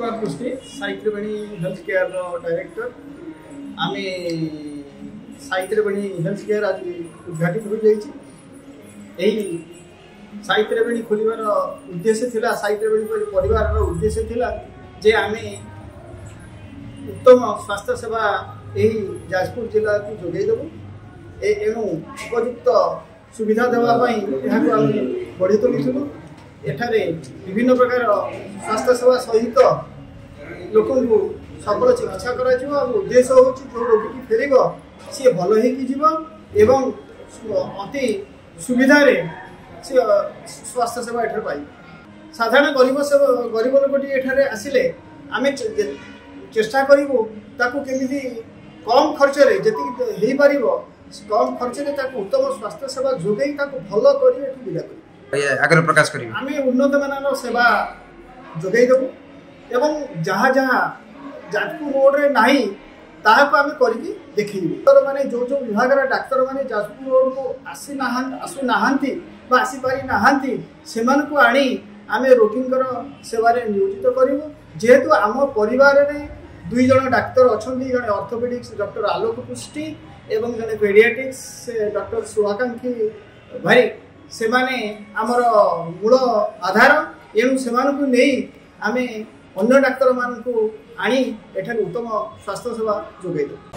दृष्टि साहित्यवेणी health care director आम साहित्यवेणी health care आज उद्घाटित हो जाइए। साहित्यवेणी खोलिबार उद्देश्य थिला, साहित्यवेणी परिवार उद्देश्य थिला जे आम उत्तम स्वास्थ्य सेवा यही जाजपुर जिला को जोगेदेबू एणु उपयुक्त सुविधा देवाई आम बढ़ी तुलूँ। एठारे विभिन्न प्रकार स्वास्थ्य सेवा सहित लोक सबल चिकित्सा कर उद्देश्य हूँ जो रोगी फेर सी भल हो अति सुविधा सी स्वास्थ्य सेवा एठार पाई। साधारण गरीब लोकटी एठारे आसिले आम चेष्टा करूँ केमी कम खर्च जी पार कम खर्च उत्तम स्वास्थ्य सेवा जोगे भल कर विदा कर आग्रह प्रकाश करें। आम उन्नत मान सेवा जोगेदेबू एवं जहाँ जहाँ जाजपुर रोड रे नाही ताहाको आम करके देखेबू। डॉक्टर माने जो जो विभाग डाक्तर माने जाजपुर रोड को आसु नाहांती बा आसी पारि नाहांती सेमानकु आनी आम रोगींकर सेवारे नियोजित करूँ। जेहेतु आम परिवार रे दुई जन डाक्तर अच्छा, जड़े ऑर्थोपेडिक्स डॉक्टर आलोक पुष्टि एवं जड़े पेडियाट्रिक्स डॉक्टर शुभाकांक्षी भाई से माने आमर मूल आधार। एणु से आम अन्य डाक्तर मानू आनी एठार उत्तम स्वास्थ्य सेवा जोगेदेबू।